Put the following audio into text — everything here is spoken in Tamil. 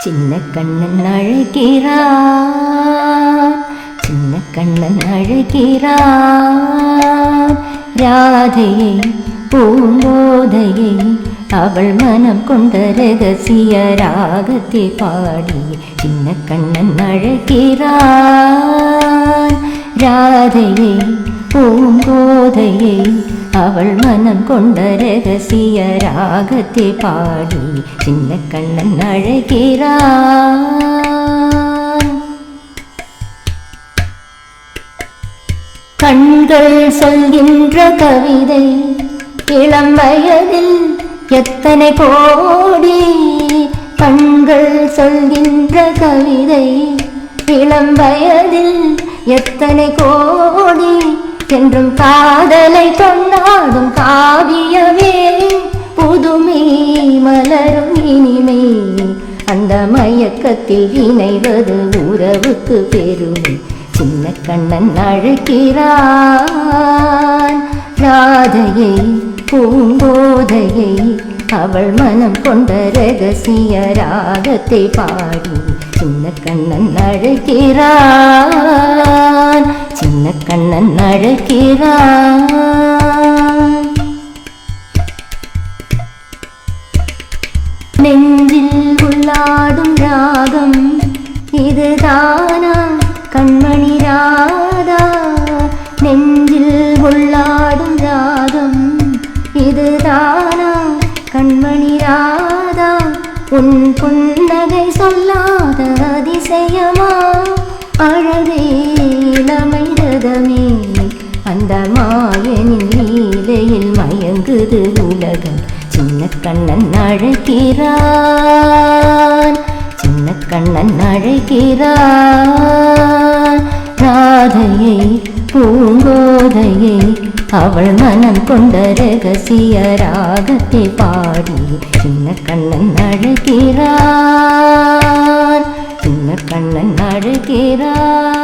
சின்ன கண்ணன் அழைக்கிறான், சின்ன கண்ணன் அழைக்கிறான். ராதையை பூங்கோதையை அவள் மனம் கொண்ட ரகசிய ராகத்தை பாடி சின்ன கண்ணன் அழைக்கிறான். ராதையை பூங்கோதையை அவள் மனம் கொண்ட ரகசிய ராகத்தை பாடி சின்ன கண்ணன் அழைக்கிறான். கண்கள் சொல்கின்ற கவிதை இளம் வயதில் எத்தனை கோடி. கண்கள் சொல்கின்ற கவிதை இளம் வயதில் எத்தனை கோடி. என்றும் காதலை கொண்டாடும் காவியமே புதுமை மலரும் இனிமை. அந்த மயக்கத்தில் இணைவது உறவுக்கு பெருமை. சின்ன கண்ணன் அழைக்கிறான். ராதையை பூங்கோதையை அவள் மனம் கொண்ட ரகசிய ராகத்தை பாடி சின்ன கண்ணன் அழைக்கிறான். சின்ன கண்ணன் அழைக்கிறான். நெஞ்சில் உள்ளாடும் ராகம் இதுதானா கண்மணி ராதா. நெஞ்சில் உள்ளாடும் ராகம் இதுதானா கண்மணி ராதா. உன் புன்னகை சொல்லாத அதிசயமா அழகே இளமை ரதமே. அந்த மாயனின் லீலையில் மயங்குது உலகம். சின்ன கண்ணன் அழைக்கிறான், சின்ன கண்ணன் அழைக்கிறான். ராதையை பூங்கோதையை அவள் மனம் கொண்ட ரகசிய ராகத்தை பாடி சின்ன கண்ணன் அழைக்கிறான், சின்ன கண்ணன் அழைக்கிறான்.